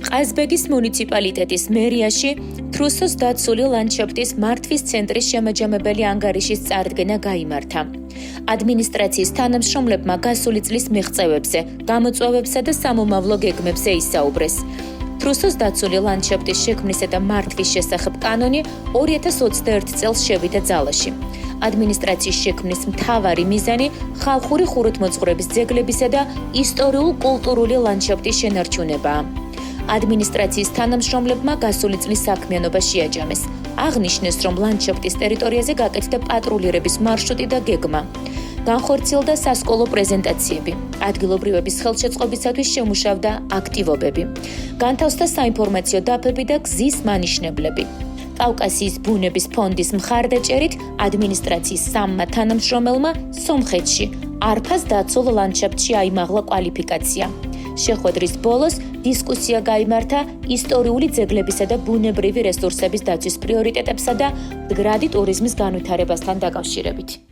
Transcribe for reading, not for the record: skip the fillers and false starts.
ყაზბეგის მუნიციპალიტეტის მერიაში თრუსოს დაცული ლანდშაფტის მართვის ცენტრის შემაჯამებელი ანგარიშის წარდგენა გაიმართა. ადმინისტრაციის თანამშრომლებმა გასული წლის მიღწევებზე, გამოწვევებსა და სამომავლო გეგმებზე ისაუბრეს. თრუსოს დაცული ლანდშაფტის შექმნისა და მართვის შესახებ კანონი 2021 წელს შევიდა ძალაში. ადმინისტრაციის შექმნის მთავარი მიზანი ხალხური ხუროთმოძღვრების ძეგლებისა და ისტორიულ-კულტურული ლანდშაფტის შენარჩუნებაა. ადმინისტრაციის თანამშრომლებმა გასული წლის საქმიანობა შეაჯამეს. აღნიშნეს, რომ ლანდშაფტის ტერიტორიაზე გაკეთდა პატრულირების მარშრუტი და გეგმა. განხორციელდა სასკოლო პრეზენტაციები, ადგილობრივების ხელშეწყობისათვის შემუშავდა აქტივობები. განთავსდა საინფორმაციო დაფები და გზის მანიშნებლები. კავკასიის ბუნების ფონდის მხარდაჭერით ადმინისტრაციის სამმა თანამშრომელმა სომხეთში არფას დაცულ ლანდშაფტში აიმაღლა კვალიფიკაცია. შეხვედრის ბოლოს დისკუსია გაიმართა ისტორიული ძეგლებისა და ბუნებრივი რესურსების დაცვის პრიორიტეტებსა და მდგრადი ტურიზმის განვითარებასთან დაკავშირებით.